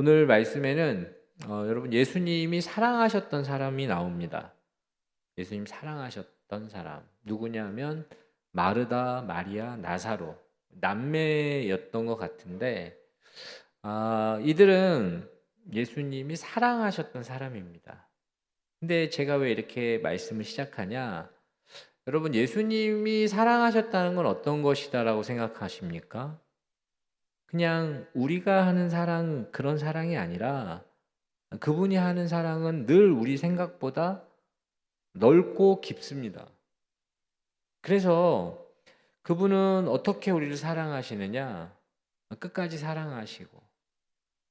오늘 말씀에는 여러분 예수님이 사랑하셨던 사람이 나옵니다. 예수님 사랑하셨던 사람 누구냐면 마르다, 마리아, 나사로 남매였던 것 같은데 이들은 예수님이 사랑하셨던 사람입니다. 근데 제가 왜 이렇게 말씀을 시작하냐? 여러분 예수님이 사랑하셨다는 건 어떤 것이다라고 생각하십니까? 그냥 우리가 하는 사랑 그런 사랑이 아니라 그분이 하는 사랑은 늘 우리 생각보다 넓고 깊습니다. 그래서 그분은 어떻게 우리를 사랑하시느냐? 끝까지 사랑하시고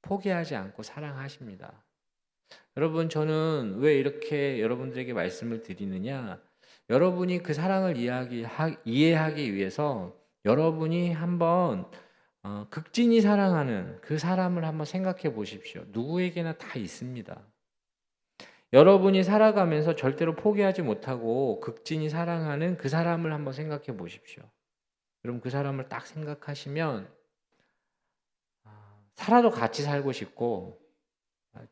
포기하지 않고 사랑하십니다. 여러분 저는 왜 이렇게 여러분들에게 말씀을 드리느냐? 여러분이 그 사랑을 이해하기 위해서 여러분이 한번 극진히 사랑하는 그 사람을 한번 생각해 보십시오. 누구에게나 다 있습니다. 여러분이 살아가면서 절대로 포기하지 못하고 극진히 사랑하는 그 사람을 한번 생각해 보십시오. 여러분 그 사람을 딱 생각하시면 살아도 같이 살고 싶고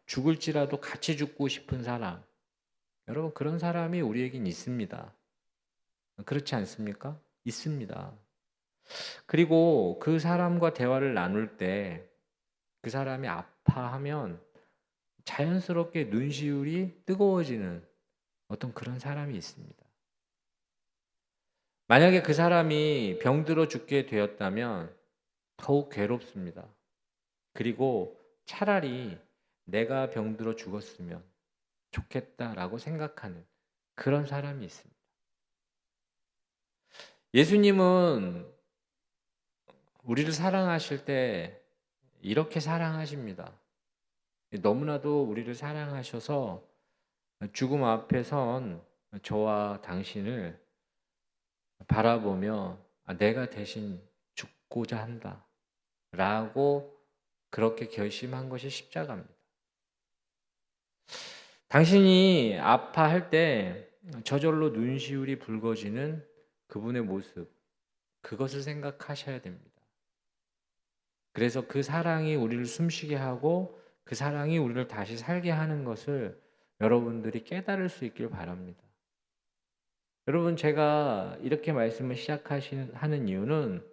죽을지라도 같이 죽고 싶은 사람. 여러분 그런 사람이 우리에겐 있습니다. 그렇지 않습니까? 있습니다. 그리고 그 사람과 대화를 나눌 때 그 사람이 아파하면 자연스럽게 눈시울이 뜨거워지는 어떤 그런 사람이 있습니다. 만약에 그 사람이 병들어 죽게 되었다면 더욱 괴롭습니다. 그리고 차라리 내가 병들어 죽었으면 좋겠다라고 생각하는 그런 사람이 있습니다. 예수님은 우리를 사랑하실 때 이렇게 사랑하십니다. 너무나도 우리를 사랑하셔서 죽음 앞에 선 저와 당신을 바라보며 내가 대신 죽고자 한다 라고 그렇게 결심한 것이 십자가입니다. 당신이 아파할 때 저절로 눈시울이 붉어지는 그분의 모습, 그것을 생각하셔야 됩니다. 그래서 그 사랑이 우리를 숨쉬게 하고 그 사랑이 우리를 다시 살게 하는 것을 여러분들이 깨달을 수 있길 바랍니다. 여러분 제가 이렇게 말씀을 하는 이유는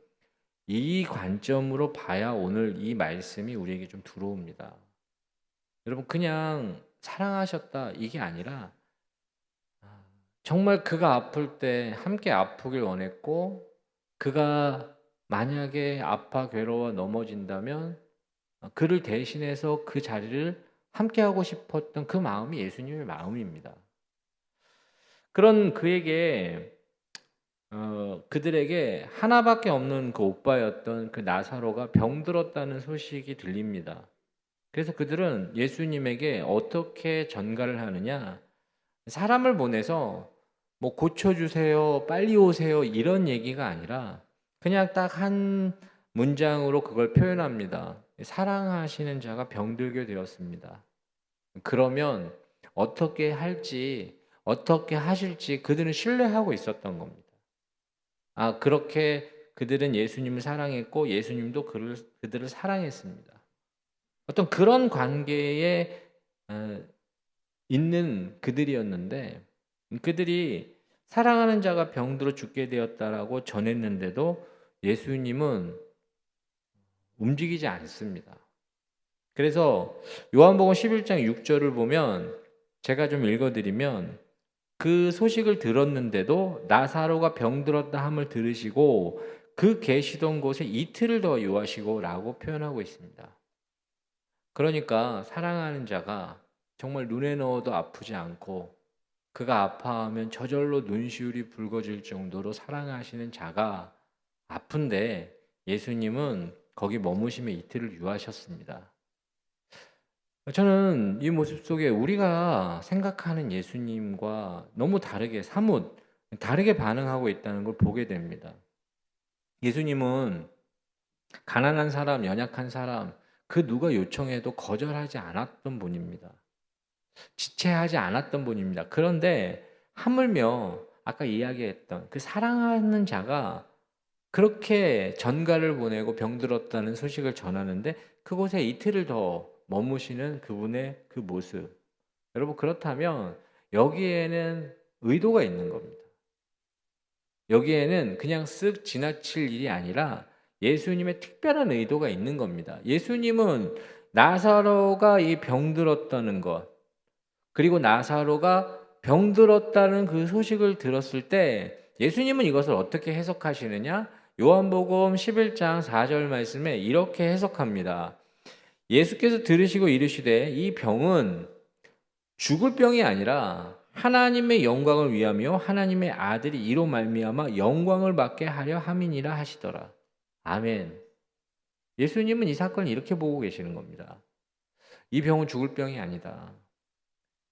이 관점으로 봐야 오늘 이 말씀이 우리에게 좀 들어옵니다. 여러분 그냥 사랑하셨다 이게 아니라 정말 그가 아플 때 함께 아프길 원했고 그가 만약에 아파 괴로워 넘어진다면 그를 대신해서 그 자리를 함께하고 싶었던 그 마음이 예수님의 마음입니다. 그런 그에게 그들에게 하나밖에 없는 그 오빠였던 그 나사로가 병들었다는 소식이 들립니다. 그래서 그들은 예수님에게 어떻게 전가를 하느냐? 사람을 보내서 뭐 고쳐주세요, 빨리 오세요 이런 얘기가 아니라 그냥 딱 한 문장으로 그걸 표현합니다. 사랑하시는 자가 병들게 되었습니다. 그러면 어떻게 할지, 어떻게 하실지 그들은 신뢰하고 있었던 겁니다. 그렇게 그들은 예수님을 사랑했고 예수님도 그들을 사랑했습니다. 어떤 그런 관계에 있는 그들이었는데 그들이 사랑하는 자가 병들어 죽게 되었다라고 전했는데도 예수님은 움직이지 않습니다. 그래서 요한복음 11장 6절을 보면 제가 좀 읽어드리면 그 소식을 들었는데도 나사로가 병들었다 함을 들으시고 그 계시던 곳에 이틀을 더 유하시고 라고 표현하고 있습니다. 그러니까 사랑하는 자가 정말 눈에 넣어도 아프지 않고 그가 아파하면 저절로 눈시울이 붉어질 정도로 사랑하시는 자가 아픈데 예수님은 거기 머무시며 이틀을 유하셨습니다. 저는 이 모습 속에 우리가 생각하는 예수님과 너무 다르게 사뭇 다르게 반응하고 있다는 걸 보게 됩니다. 예수님은 가난한 사람, 연약한 사람, 그 누가 요청해도 거절하지 않았던 분입니다. 지체하지 않았던 분입니다. 그런데 하물며 아까 이야기했던 그 사랑하는 자가 그렇게 전가를 보내고 병들었다는 소식을 전하는데 그곳에 이틀을 더 머무시는 그분의 그 모습. 여러분, 그렇다면 여기에는 의도가 있는 겁니다. 여기에는 그냥 쓱 지나칠 일이 아니라 예수님의 특별한 의도가 있는 겁니다. 예수님은 나사로가 이 병들었다는 것, 그리고 나사로가 병들었다는 그 소식을 들었을 때 예수님은 이것을 어떻게 해석하시느냐? 요한복음 11장 4절 말씀에 이렇게 해석합니다. 예수께서 들으시고 이르시되 이 병은 죽을 병이 아니라 하나님의 영광을 위하며 하나님의 아들이 이로 말미암아 영광을 받게 하려 함이니라 하시더라. 아멘. 예수님은 이 사건을 이렇게 보고 계시는 겁니다. 이 병은 죽을 병이 아니다.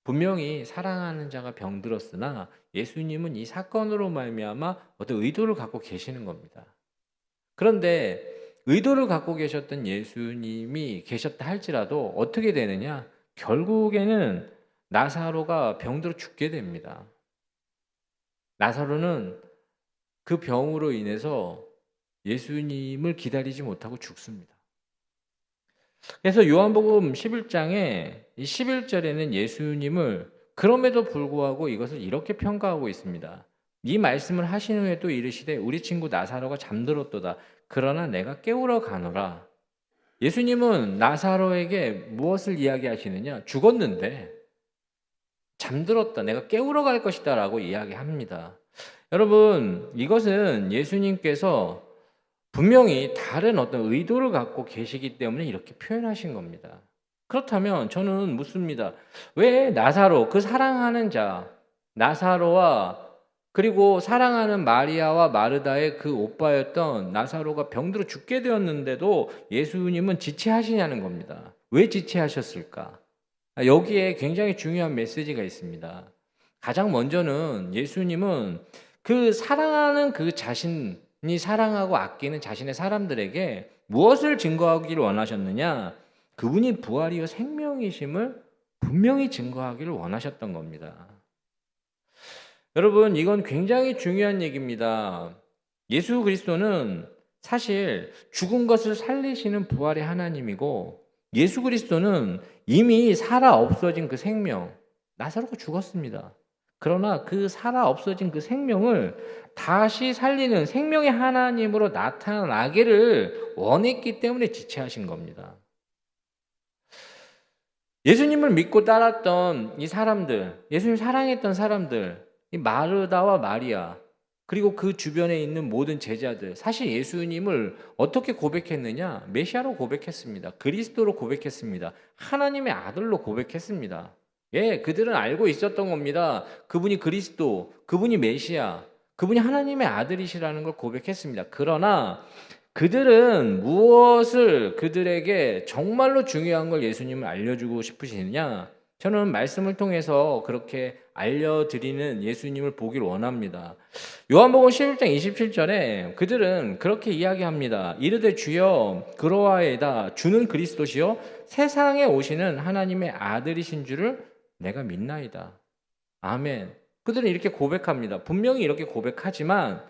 분명히 사랑하는 자가 병들었으나 예수님은 이 사건으로 말미암아 어떤 의도를 갖고 계시는 겁니다. 그런데 의도를 갖고 계셨던 예수님이 계셨다 할지라도 어떻게 되느냐? 결국에는 나사로가 병들어 죽게 됩니다. 나사로는 그 병으로 인해서 예수님을 기다리지 못하고 죽습니다. 그래서 요한복음 11장에 11절에는 예수님을 그럼에도 불구하고 이것을 이렇게 평가하고 있습니다. 이 말씀을 하신 후에 또 이르시되 우리 친구 나사로가 잠들었도다. 그러나 내가 깨우러 가노라. 예수님은 나사로에게 무엇을 이야기하시느냐? 죽었는데 잠들었다. 내가 깨우러 갈 것이다 라고 이야기합니다. 여러분, 이것은 예수님께서 분명히 다른 어떤 의도를 갖고 계시기 때문에 이렇게 표현하신 겁니다. 그렇다면 저는 묻습니다. 왜 나사로, 그 사랑하는 자, 나사로와 그리고 사랑하는 마리아와 마르다의 그 오빠였던 나사로가 병들어 죽게 되었는데도 예수님은 지체하시냐는 겁니다. 왜 지체하셨을까? 여기에 굉장히 중요한 메시지가 있습니다. 가장 먼저는 예수님은 그 사랑하는 그 자신이 사랑하고 아끼는 자신의 사람들에게 무엇을 증거하기를 원하셨느냐? 그분이 부활이요 생명이심을 분명히 증거하기를 원하셨던 겁니다. 여러분, 이건 굉장히 중요한 얘기입니다. 예수 그리스도는 사실 죽은 것을 살리시는 부활의 하나님이고 예수 그리스도는 이미 살아 없어진 그 생명, 나사로가 죽었습니다. 그러나 그 살아 없어진 그 생명을 다시 살리는 생명의 하나님으로 나타나기를 원했기 때문에 지체하신 겁니다. 예수님을 믿고 따랐던 이 사람들, 예수님 사랑했던 사람들, 이 마르다와 마리아, 그리고 그 주변에 있는 모든 제자들, 사실 예수님을 어떻게 고백했느냐? 메시아로 고백했습니다. 그리스도로 고백했습니다. 하나님의 아들로 고백했습니다. 예, 그들은 알고 있었던 겁니다. 그분이 그리스도, 그분이 메시아, 그분이 하나님의 아들이시라는 걸 고백했습니다. 그러나 그들은 무엇을 그들에게 정말로 중요한 걸 예수님을 알려주고 싶으시느냐? 저는 말씀을 통해서 그렇게 알려드리는 예수님을 보기를 원합니다. 요한복음 11장 27절에 그들은 그렇게 이야기합니다. 이르되 주여 그러하이다. 주는 그리스도시요 세상에 오시는 하나님의 아들이신 줄을 내가 믿나이다. 아멘. 그들은 이렇게 고백합니다. 분명히 이렇게 고백하지만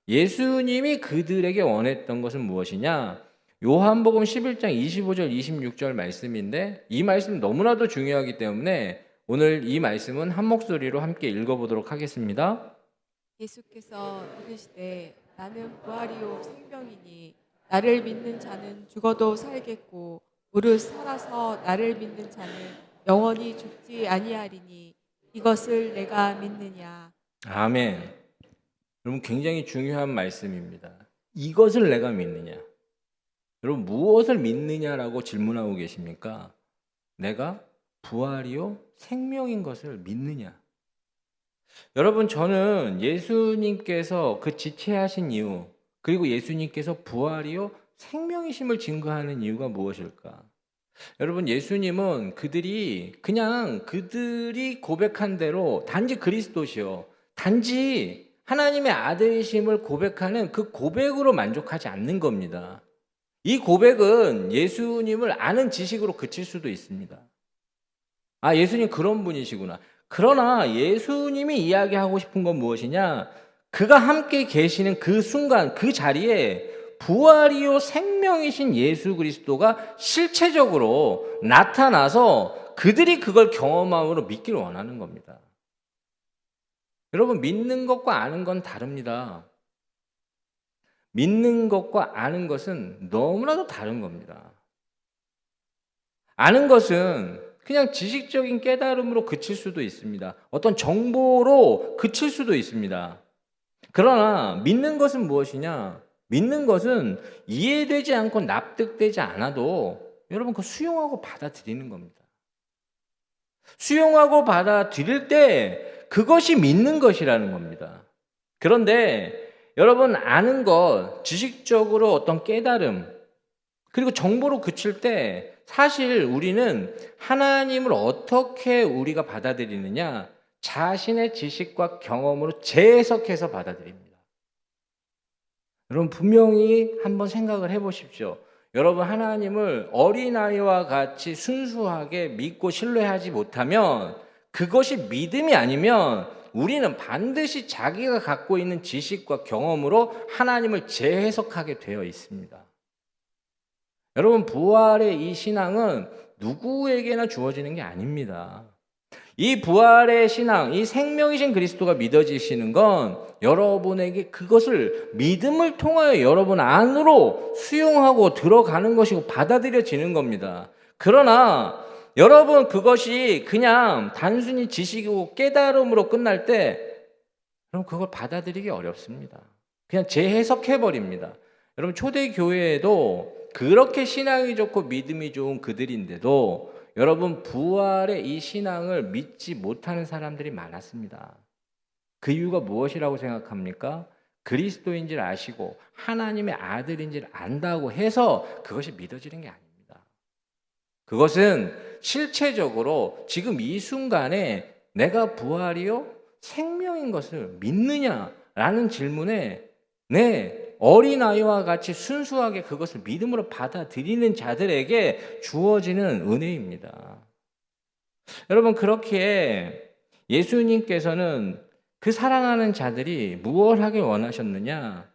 예수님이 그들에게 원했던 것은 무엇이냐? 요한복음 11장 25절 26절 말씀인데 이 말씀 너무나도 중요하기 때문에 오늘 이 말씀은 한 목소리로 함께 읽어보도록 하겠습니다. 예수께서 이르시되 나는 부활이요 생명이니 나를 믿는 자는 죽어도 살겠고 무릇 살아서 나를 믿는 자는 영원히 죽지 아니하리니 이것을 내가 믿느냐. 아멘. 여러분, 굉장히 중요한 말씀입니다. 이것을 내가 믿느냐? 여러분, 무엇을 믿느냐라고 질문하고 계십니까? 내가 부활이요 생명인 것을 믿느냐? 여러분, 저는 예수님께서 그 지체하신 이유, 그리고 예수님께서 부활이요 생명이심을 증거하는 이유가 무엇일까? 여러분, 예수님은 그들이 고백한 대로 단지 그리스도시요, 단지 하나님의 아들이심을 고백하는 그 고백으로 만족하지 않는 겁니다. 이 고백은 예수님을 아는 지식으로 그칠 수도 있습니다. 아, 예수님 그런 분이시구나. 그러나 예수님이 이야기하고 싶은 건 무엇이냐? 그가 함께 계시는 그 순간, 그 자리에 부활이요 생명이신 예수 그리스도가 실체적으로 나타나서 그들이 그걸 경험함으로 믿기를 원하는 겁니다. 여러분, 믿는 것과 아는 건 다릅니다. 믿는 것과 아는 것은 너무나도 다른 겁니다. 아는 것은 그냥 지식적인 깨달음으로 그칠 수도 있습니다. 어떤 정보로 그칠 수도 있습니다. 그러나 믿는 것은 무엇이냐? 믿는 것은 이해되지 않고 납득되지 않아도 여러분 그 수용하고 받아들이는 겁니다. 수용하고 받아들일 때 그것이 믿는 것이라는 겁니다. 그런데 여러분 아는 것, 지식적으로 어떤 깨달음, 그리고 정보로 그칠 때 사실 우리는 하나님을 어떻게 우리가 받아들이느냐? 자신의 지식과 경험으로 재해석해서 받아들입니다. 여러분 분명히 한번 생각을 해보십시오. 여러분 하나님을 어린아이와 같이 순수하게 믿고 신뢰하지 못하면 그것이 믿음이 아니면 우리는 반드시 자기가 갖고 있는 지식과 경험으로 하나님을 재해석하게 되어 있습니다. 여러분 부활의 이 신앙은 누구에게나 주어지는 게 아닙니다. 이 부활의 신앙, 이 생명이신 그리스도가 믿어지시는 건 여러분에게 그것을 믿음을 통하여 여러분 안으로 수용하고 들어가는 것이고 받아들여지는 겁니다. 그러나 여러분 그것이 그냥 단순히 지식이고 깨달음으로 끝날 때 여러분 그걸 받아들이기 어렵습니다. 그냥 재해석해버립니다. 여러분 초대교회에도 그렇게 신앙이 좋고 믿음이 좋은 그들인데도 여러분 부활의 이 신앙을 믿지 못하는 사람들이 많았습니다. 그 이유가 무엇이라고 생각합니까? 그리스도인 줄 아시고 하나님의 아들인 줄 안다고 해서 그것이 믿어지는 게 아닙니다. 그것은 실체적으로 지금 이 순간에 내가 부활이요 생명인 것을 믿느냐라는 질문에 네, 어린아이와 같이 순수하게 그것을 믿음으로 받아들이는 자들에게 주어지는 은혜입니다. 여러분 그렇게 예수님께서는 그 사랑하는 자들이 무엇을 하길 원하셨느냐?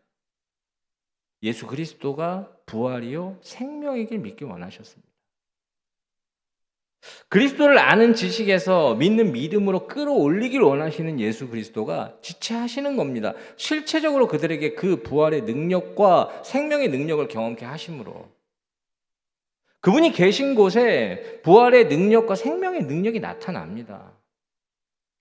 예수 그리스도가 부활이요 생명이길 믿길 원하셨습니다. 그리스도를 아는 지식에서 믿는 믿음으로 끌어올리길 원하시는 예수 그리스도가 지체하시는 겁니다. 실체적으로 그들에게 그 부활의 능력과 생명의 능력을 경험케 하심으로 그분이 계신 곳에 부활의 능력과 생명의 능력이 나타납니다.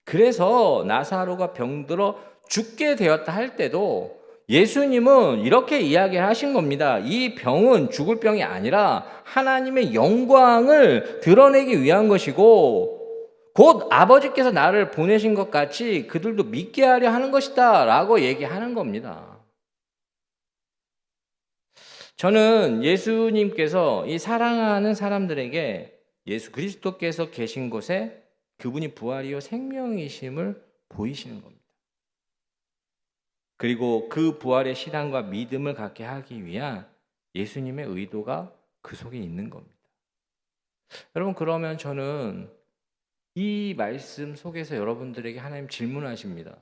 그래서 나사로가 병들어 죽게 되었다 할 때도 예수님은 이렇게 이야기하신 겁니다. 이 병은 죽을 병이 아니라 하나님의 영광을 드러내기 위한 것이고 곧 아버지께서 나를 보내신 것 같이 그들도 믿게 하려 하는 것이다 라고 얘기하는 겁니다. 저는 예수님께서 이 사랑하는 사람들에게 예수 그리스도께서 계신 곳에 그분이 부활이요 생명이심을 보이시는 겁니다. 그리고 그 부활의 신앙과 믿음을 갖게 하기 위한 예수님의 의도가 그 속에 있는 겁니다. 여러분 그러면 저는 이 말씀 속에서 여러분들에게 하나님 질문하십니다.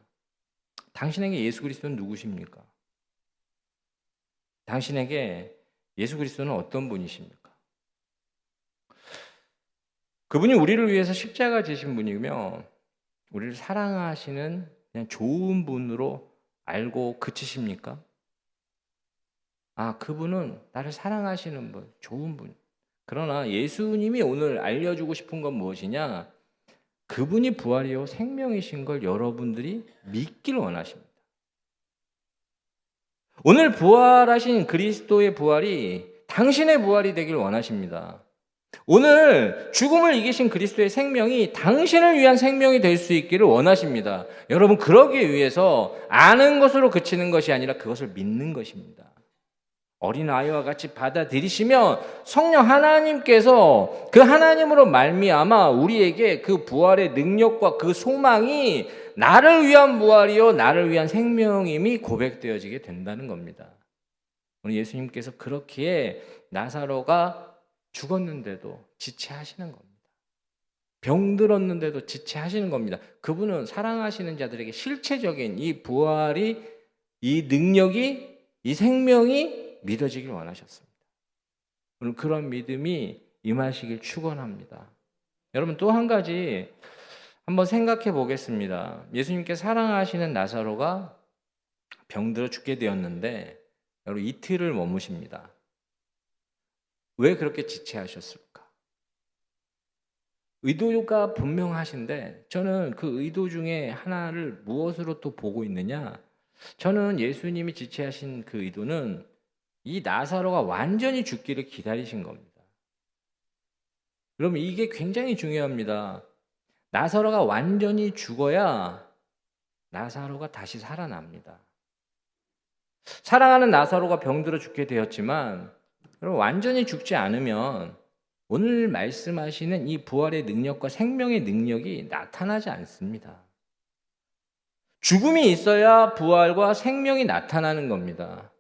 당신에게 예수 그리스도는 누구십니까? 당신에게 예수 그리스도는 어떤 분이십니까? 그분이 우리를 위해서 십자가 지신 분이며 우리를 사랑하시는 그냥 좋은 분으로 알고 그치십니까? 아, 그분은 나를 사랑하시는 분, 좋은 분. 그러나 예수님이 오늘 알려주고 싶은 건 무엇이냐? 그분이 부활이요 생명이신 걸 여러분들이 믿기를 원하십니다. 오늘 부활하신 그리스도의 부활이 당신의 부활이 되길 원하십니다. 오늘 죽음을 이기신 그리스도의 생명이 당신을 위한 생명이 될 수 있기를 원하십니다. 여러분 그러기 위해서 아는 것으로 그치는 것이 아니라 그것을 믿는 것입니다. 어린아이와 같이 받아들이시면 성령 하나님께서 그 하나님으로 말미암아 우리에게 그 부활의 능력과 그 소망이 나를 위한 부활이요 나를 위한 생명임이 고백되어지게 된다는 겁니다. 오늘 예수님께서 그렇기에 나사로가 죽었는데도 지체하시는 겁니다. 병들었는데도 지체하시는 겁니다. 그분은 사랑하시는 자들에게 실체적인 이 부활이, 이 능력이, 이 생명이 믿어지길 원하셨습니다. 오늘 그런 믿음이 임하시길 축원합니다. 여러분 또 한 가지 한번 생각해 보겠습니다. 예수님께 사랑하시는 나사로가 병들어 죽게 되었는데 여러분 이틀을 머무십니다. 왜 그렇게 지체하셨을까? 의도가 분명하신데 저는 그 의도 중에 하나를 무엇으로 또 보고 있느냐? 저는 예수님이 지체하신 그 의도는 이 나사로가 완전히 죽기를 기다리신 겁니다. 그러면 이게 굉장히 중요합니다. 나사로가 완전히 죽어야 나사로가 다시 살아납니다. 사랑하는 나사로가 병들어 죽게 되었지만 여러분 완전히 죽지 않으면 오늘 말씀하시는 이 부활의 능력과 생명의 능력이 나타나지 않습니다. 죽음이 있어야 부활과 생명이 나타나는 겁니다.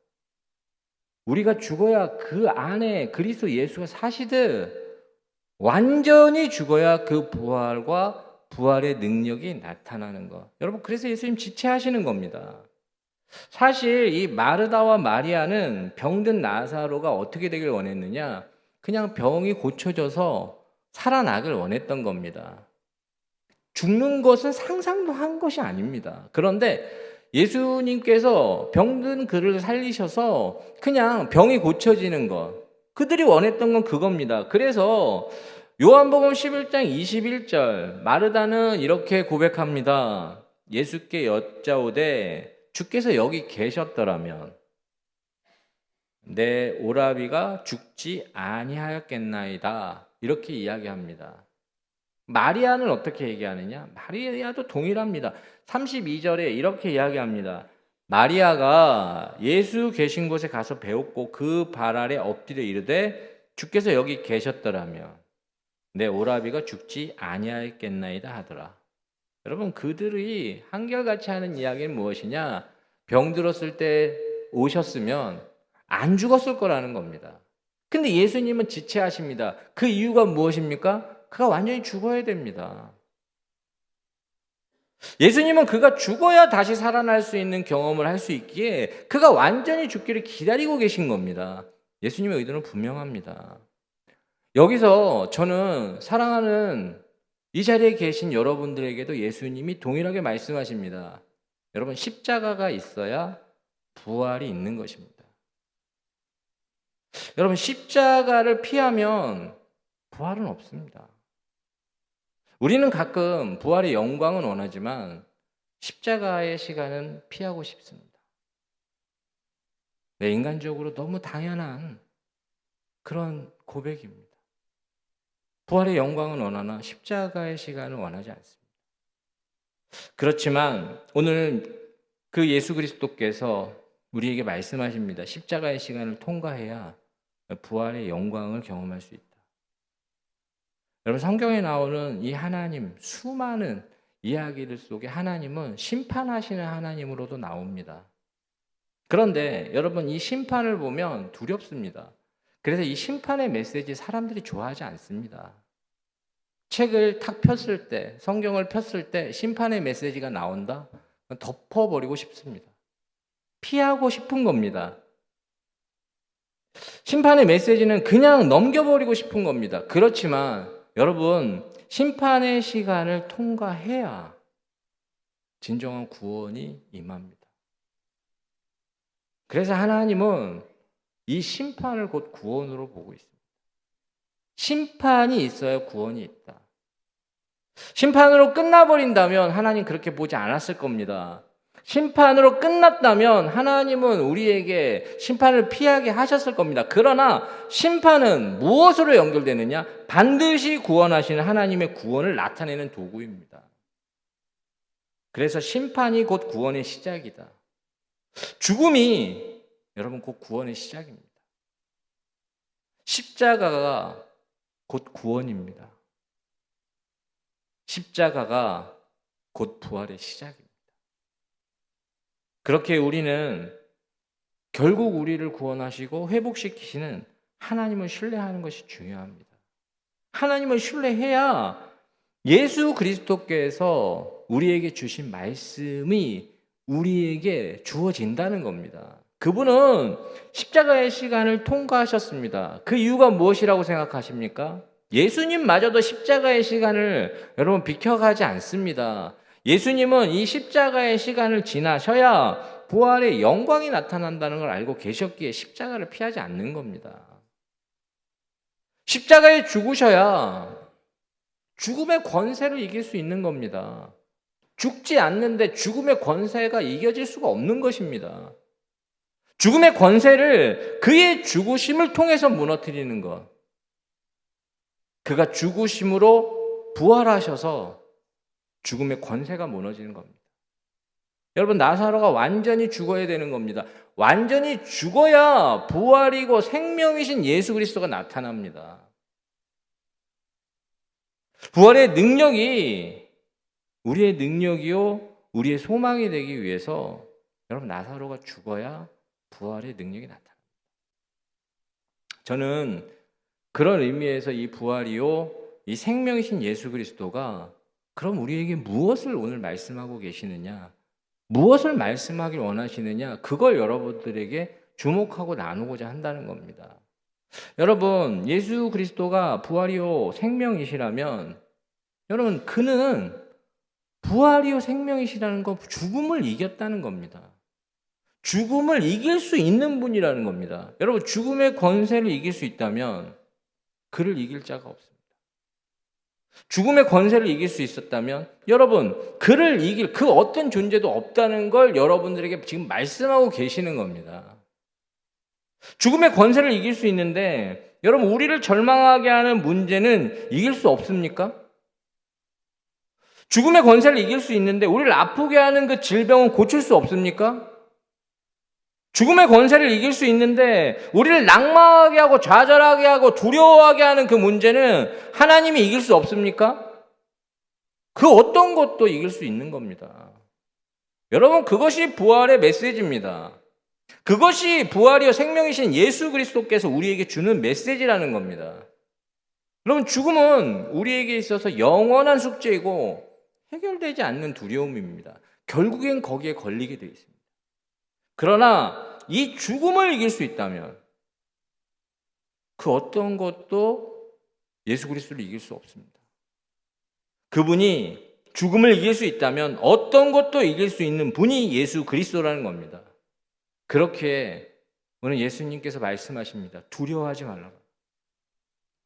우리가 죽어야 그 안에 그리스도 예수가 사시듯 완전히 죽어야 그 부활과 부활의 능력이 나타나는 것. 여러분 그래서 예수님 지체하시는 겁니다. 사실 이 마르다와 마리아는 병든 나사로가 어떻게 되길 원했느냐? 그냥 병이 고쳐져서 살아나길 원했던 겁니다. 죽는 것은 상상도 한 것이 아닙니다. 그런데 예수님께서 병든 그를 살리셔서 그냥 병이 고쳐지는 것. 그들이 원했던 건 그겁니다. 그래서 요한복음 11장 21절 마르다는 이렇게 고백합니다. 예수께 여짜오되 주께서 여기 계셨더라면 내 오라비가 죽지 아니하였겠나이다. 이렇게 이야기합니다. 마리아는 어떻게 얘기하느냐? 마리아도 동일합니다. 32절에 이렇게 이야기합니다. 마리아가 예수 계신 곳에 가서 배웠고 그 발 아래 엎드려 이르되 주께서 여기 계셨더라면 내 오라비가 죽지 아니하였겠나이다 하더라. 여러분 그들이 한결같이 하는 이야기는 무엇이냐? 병들었을 때 오셨으면 안 죽었을 거라는 겁니다. 근데 예수님은 지체하십니다. 그 이유가 무엇입니까? 그가 완전히 죽어야 됩니다. 예수님은 그가 죽어야 다시 살아날 수 있는 경험을 할 수 있기에 그가 완전히 죽기를 기다리고 계신 겁니다. 예수님의 의도는 분명합니다. 여기서 저는 사랑하는 이 자리에 계신 여러분들에게도 예수님이 동일하게 말씀하십니다. 여러분 십자가가 있어야 부활이 있는 것입니다. 여러분 십자가를 피하면 부활은 없습니다. 우리는 가끔 부활의 영광은 원하지만 십자가의 시간은 피하고 싶습니다. 네, 인간적으로 너무 당연한 그런 고백입니다. 부활의 영광은 원하나 십자가의 시간을 원하지 않습니다. 그렇지만 오늘 그 예수 그리스도께서 우리에게 말씀하십니다. 십자가의 시간을 통과해야 부활의 영광을 경험할 수 있다. 여러분 성경에 나오는 이 하나님 수많은 이야기들 속에 하나님은 심판하시는 하나님으로도 나옵니다. 그런데 여러분 이 심판을 보면 두렵습니다. 그래서 이 심판의 메시지 사람들이 좋아하지 않습니다. 책을 탁 폈을 때 성경을 폈을 때 심판의 메시지가 나온다? 덮어버리고 싶습니다. 피하고 싶은 겁니다. 심판의 메시지는 그냥 넘겨버리고 싶은 겁니다. 그렇지만 여러분 심판의 시간을 통과해야 진정한 구원이 임합니다. 그래서 하나님은 이 심판을 곧 구원으로 보고 있습니다. 심판이 있어야 구원이 있다. 심판으로 끝나버린다면 하나님 그렇게 보지 않았을 겁니다. 심판으로 끝났다면 하나님은 우리에게 심판을 피하게 하셨을 겁니다. 그러나 심판은 무엇으로 연결되느냐? 반드시 구원하시는 하나님의 구원을 나타내는 도구입니다. 그래서 심판이 곧 구원의 시작이다. 죽음이 여러분 곧 구원의 시작입니다. 십자가가 곧 구원입니다. 십자가가 곧 부활의 시작입니다. 그렇게 우리는 결국 우리를 구원하시고 회복시키시는 하나님을 신뢰하는 것이 중요합니다. 하나님을 신뢰해야 예수 그리스도께서 우리에게 주신 말씀이 우리에게 주어진다는 겁니다. 그분은 십자가의 시간을 통과하셨습니다. 그 이유가 무엇이라고 생각하십니까? 예수님마저도 십자가의 시간을 여러분 비켜가지 않습니다. 예수님은 이 십자가의 시간을 지나셔야 부활의 영광이 나타난다는 걸 알고 계셨기에 십자가를 피하지 않는 겁니다. 십자가에 죽으셔야 죽음의 권세를 이길 수 있는 겁니다. 죽지 않는데 죽음의 권세가 이겨질 수가 없는 것입니다. 죽음의 권세를 그의 죽으심을 통해서 무너뜨리는 것. 그가 죽으심으로 부활하셔서 죽음의 권세가 무너지는 겁니다. 여러분, 나사로가 완전히 죽어야 되는 겁니다. 완전히 죽어야 부활이고 생명이신 예수 그리스도가 나타납니다. 부활의 능력이 우리의 능력이요, 우리의 소망이 되기 위해서 여러분, 나사로가 죽어야 부활의 능력이 나타납니다. 저는 그런 의미에서 이 부활이요, 이 생명이신 예수 그리스도가 그럼 우리에게 무엇을 오늘 말씀하고 계시느냐, 무엇을 말씀하길 원하시느냐, 그걸 여러분들에게 주목하고 나누고자 한다는 겁니다. 여러분, 예수 그리스도가 부활이요 생명이시라면 여러분, 그는 부활이요 생명이시라는 건 죽음을 이겼다는 겁니다. 죽음을 이길 수 있는 분이라는 겁니다. 여러분, 죽음의 권세를 이길 수 있다면 그를 이길 자가 없습니다. 죽음의 권세를 이길 수 있었다면 여러분, 그를 이길 그 어떤 존재도 없다는 걸 여러분들에게 지금 말씀하고 계시는 겁니다. 죽음의 권세를 이길 수 있는데 여러분, 우리를 절망하게 하는 문제는 이길 수 없습니까? 죽음의 권세를 이길 수 있는데 우리를 아프게 하는 그 질병은 고칠 수 없습니까? 죽음의 권세를 이길 수 있는데 우리를 낙망하게 하고 좌절하게 하고 두려워하게 하는 그 문제는 하나님이 이길 수 없습니까? 그 어떤 것도 이길 수 있는 겁니다. 여러분, 그것이 부활의 메시지입니다. 그것이 부활이요 생명이신 예수 그리스도께서 우리에게 주는 메시지라는 겁니다. 여러분, 죽음은 우리에게 있어서 영원한 숙제이고 해결되지 않는 두려움입니다. 결국엔 거기에 걸리게 되어 있습니다. 그러나 이 죽음을 이길 수 있다면 그 어떤 것도 예수 그리스도를 이길 수 없습니다. 그분이 죽음을 이길 수 있다면 어떤 것도 이길 수 있는 분이 예수 그리스도라는 겁니다. 그렇게 오늘 예수님께서 말씀하십니다. 두려워하지 말라.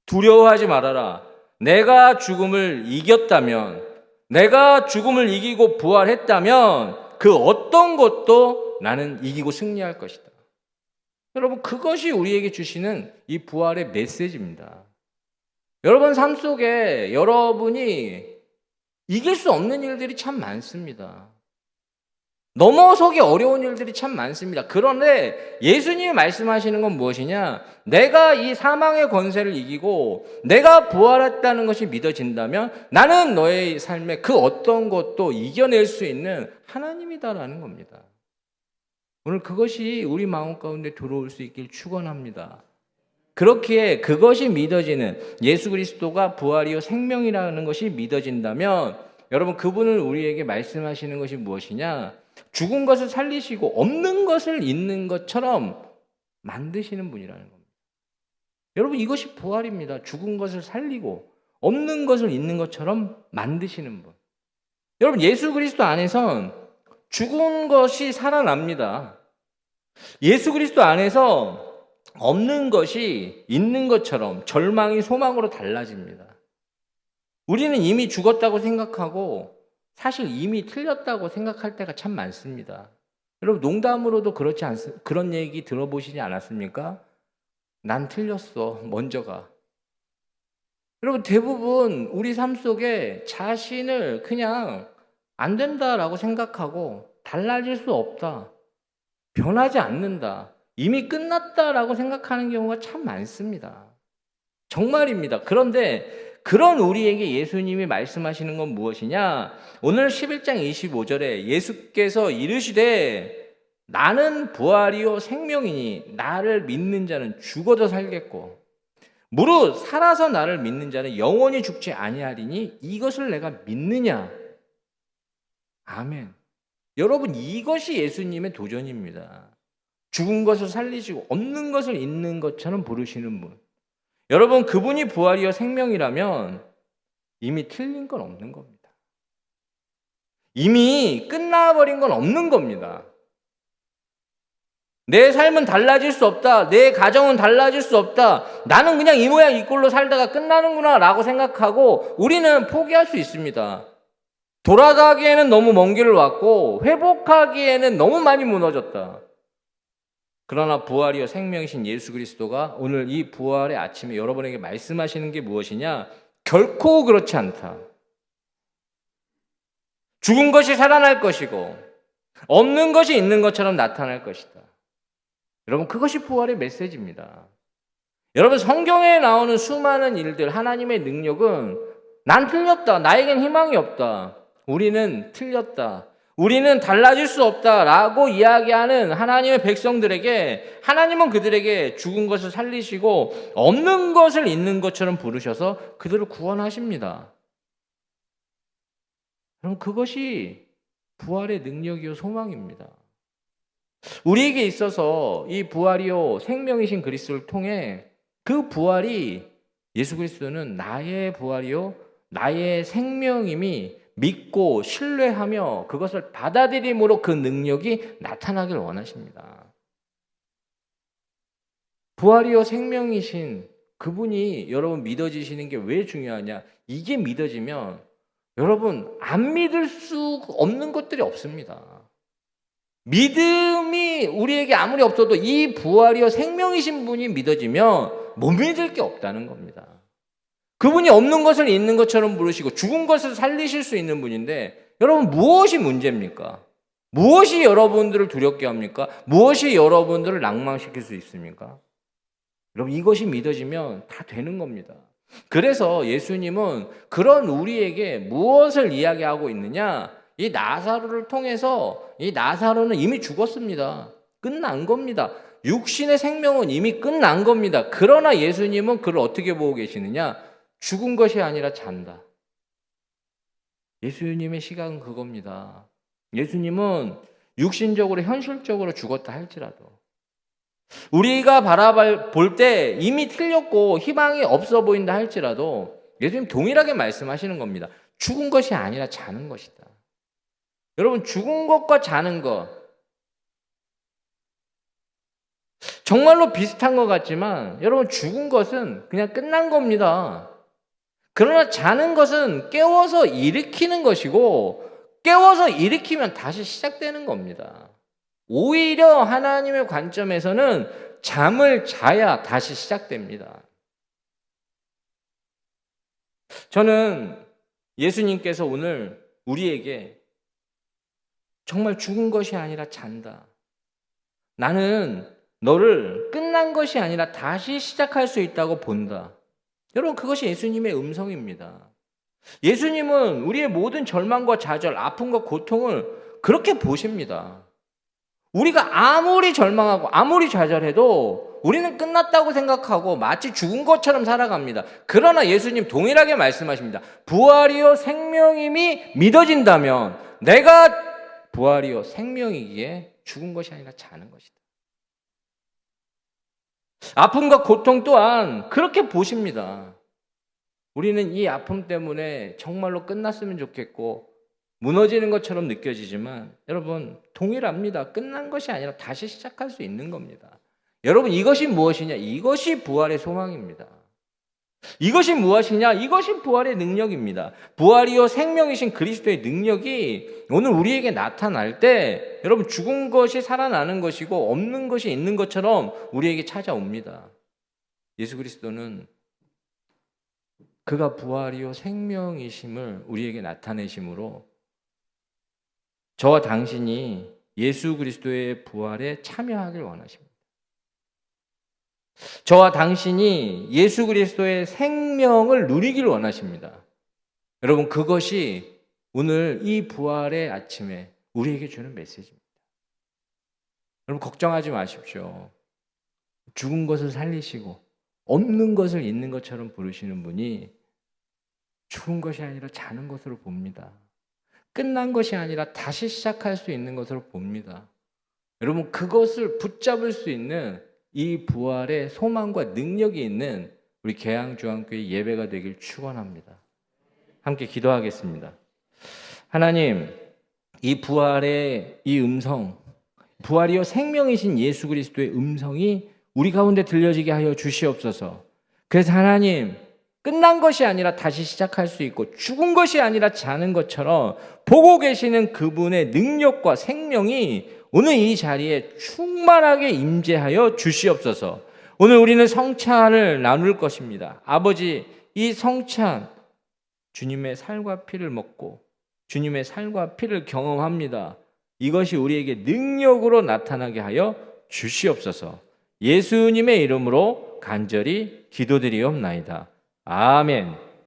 두려워하지 말아라. 내가 죽음을 이겼다면, 내가 죽음을 이기고 부활했다면 그 어떤 것도 나는 이기고 승리할 것이다. 여러분, 그것이 우리에게 주시는 이 부활의 메시지입니다. 여러분 삶 속에 여러분이 이길 수 없는 일들이 참 많습니다. 넘어서기 어려운 일들이 참 많습니다. 그런데 예수님이 말씀하시는 건 무엇이냐? 내가 이 사망의 권세를 이기고 내가 부활했다는 것이 믿어진다면 나는 너의 삶에 그 어떤 것도 이겨낼 수 있는 하나님이다라는 겁니다. 오늘 그것이 우리 마음 가운데 들어올 수 있길 축원합니다. 그렇기에 그것이 믿어지는 예수 그리스도가 부활이요 생명이라는 것이 믿어진다면 여러분, 그분은 우리에게 말씀하시는 것이 무엇이냐? 죽은 것을 살리시고 없는 것을 있는 것처럼 만드시는 분이라는 겁니다. 여러분, 이것이 부활입니다. 죽은 것을 살리고 없는 것을 있는 것처럼 만드시는 분. 여러분, 예수 그리스도 안에선 죽은 것이 살아납니다. 예수 그리스도 안에서 없는 것이 있는 것처럼 절망이 소망으로 달라집니다. 우리는 이미 죽었다고 생각하고 사실 이미 틀렸다고 생각할 때가 참 많습니다. 여러분, 농담으로도 그렇지 않습니까? 그런 얘기 들어보시지 않았습니까? 난 틀렸어, 먼저가. 여러분, 대부분 우리 삶 속에 자신을 그냥 안 된다라고 생각하고 달라질 수 없다, 변하지 않는다, 이미 끝났다라고 생각하는 경우가 참 많습니다. 정말입니다. 그런데 그런 우리에게 예수님이 말씀하시는 건 무엇이냐? 오늘 11장 25절에 예수께서 이르시되 나는 부활이요 생명이니 나를 믿는 자는 죽어도 살겠고 무릇 살아서 나를 믿는 자는 영원히 죽지 아니하리니 이것을 내가 믿느냐? 아멘. 여러분, 이것이 예수님의 도전입니다. 죽은 것을 살리시고 없는 것을 있는 것처럼 부르시는 분. 여러분, 그분이 부활이요 생명이라면 이미 틀린 건 없는 겁니다. 이미 끝나버린 건 없는 겁니다. 내 삶은 달라질 수 없다. 내 가정은 달라질 수 없다. 나는 그냥 이 모양 이 꼴로 살다가 끝나는구나 라고 생각하고 우리는 포기할 수 있습니다. 돌아가기에는 너무 먼 길을 왔고 회복하기에는 너무 많이 무너졌다. 그러나 부활이요 생명이신 예수 그리스도가 오늘 이 부활의 아침에 여러분에게 말씀하시는 게 무엇이냐? 결코 그렇지 않다. 죽은 것이 살아날 것이고 없는 것이 있는 것처럼 나타날 것이다. 여러분, 그것이 부활의 메시지입니다. 여러분, 성경에 나오는 수많은 일들, 하나님의 능력은 난 틀렸다. 나에겐 희망이 없다. 우리는 틀렸다. 우리는 달라질 수 없다라고 이야기하는 하나님의 백성들에게 하나님은 그들에게 죽은 것을 살리시고 없는 것을 있는 것처럼 부르셔서 그들을 구원하십니다. 그럼 그것이 부활의 능력이요 소망입니다. 우리에게 있어서 이 부활이요 생명이신 그리스도를 통해 그 부활이 예수 그리스도는 나의 부활이요 나의 생명임이 믿고 신뢰하며 그것을 받아들임으로 그 능력이 나타나길 원하십니다. 부활이요 생명이신 그분이 여러분 믿어지시는 게 왜 중요하냐? 이게 믿어지면 여러분 안 믿을 수 없는 것들이 없습니다. 믿음이 우리에게 아무리 없어도 이 부활이요 생명이신 분이 믿어지면 못 믿을 게 없다는 겁니다. 그분이 없는 것을 있는 것처럼 부르시고 죽은 것을 살리실 수 있는 분인데 여러분 무엇이 문제입니까? 무엇이 여러분들을 두렵게 합니까? 무엇이 여러분들을 낭망시킬 수 있습니까? 여러분 이것이 믿어지면 다 되는 겁니다. 그래서 예수님은 그런 우리에게 무엇을 이야기하고 있느냐? 이 나사로를 통해서 이 나사로는 이미 죽었습니다. 끝난 겁니다. 육신의 생명은 이미 끝난 겁니다. 그러나 예수님은 그를 어떻게 보고 계시느냐? 죽은 것이 아니라 잔다. 예수님의 시각은 그겁니다. 예수님은 육신적으로 현실적으로 죽었다 할지라도 우리가 바라볼 때 이미 틀렸고 희망이 없어 보인다 할지라도 예수님 동일하게 말씀하시는 겁니다. 죽은 것이 아니라 자는 것이다. 여러분 죽은 것과 자는 것 정말로 비슷한 것 같지만 여러분 죽은 것은 그냥 끝난 겁니다. 그러나 자는 것은 깨워서 일으키는 것이고 깨워서 일으키면 다시 시작되는 겁니다. 오히려 하나님의 관점에서는 잠을 자야 다시 시작됩니다. 저는 예수님께서 오늘 우리에게 정말 죽은 것이 아니라 잔다. 나는 너를 끝난 것이 아니라 다시 시작할 수 있다고 본다. 여러분 그것이 예수님의 음성입니다. 예수님은 우리의 모든 절망과 좌절, 아픔과 고통을 그렇게 보십니다. 우리가 아무리 절망하고 아무리 좌절해도 우리는 끝났다고 생각하고 마치 죽은 것처럼 살아갑니다. 그러나 예수님 동일하게 말씀하십니다. 부활이요 생명임이 믿어진다면 내가 부활이요 생명이기에 죽은 것이 아니라 자는 것이다. 아픔과 고통 또한 그렇게 보십니다. 우리는 이 아픔 때문에 정말로 끝났으면 좋겠고 무너지는 것처럼 느껴지지만 여러분 동일합니다. 끝난 것이 아니라 다시 시작할 수 있는 겁니다. 여러분 이것이 무엇이냐? 이것이 부활의 소망입니다. 이것이 무엇이냐? 이것이 부활의 능력입니다. 부활이요 생명이신 그리스도의 능력이 오늘 우리에게 나타날 때 여러분 죽은 것이 살아나는 것이고 없는 것이 있는 것처럼 우리에게 찾아옵니다. 예수 그리스도는 그가 부활이요 생명이심을 우리에게 나타내심으로 저와 당신이 예수 그리스도의 부활에 참여하길 원하십니다. 저와 당신이 예수 그리스도의 생명을 누리길 원하십니다. 여러분 그것이 오늘 이 부활의 아침에 우리에게 주는 메시지입니다. 여러분 걱정하지 마십시오. 죽은 것을 살리시고 없는 것을 있는 것처럼 부르시는 분이 죽은 것이 아니라 자는 것으로 봅니다. 끝난 것이 아니라 다시 시작할 수 있는 것으로 봅니다. 여러분 그것을 붙잡을 수 있는 이 부활의 소망과 능력이 있는 우리 계양중앙교회 예배가 되길 축원합니다. 함께 기도하겠습니다. 하나님, 이 부활의 이 음성, 부활이요 생명이신 예수 그리스도의 음성이 우리 가운데 들려지게 하여 주시옵소서. 그래서 하나님, 끝난 것이 아니라 다시 시작할 수 있고 죽은 것이 아니라 자는 것처럼 보고 계시는 그분의 능력과 생명이 오늘 이 자리에 충만하게 임재하여 주시옵소서. 오늘 우리는 성찬을 나눌 것입니다. 아버지, 이 성찬 주님의 살과 피를 먹고 주님의 살과 피를 경험합니다. 이것이 우리에게 능력으로 나타나게 하여 주시옵소서. 예수님의 이름으로 간절히 기도드리옵나이다. 아멘.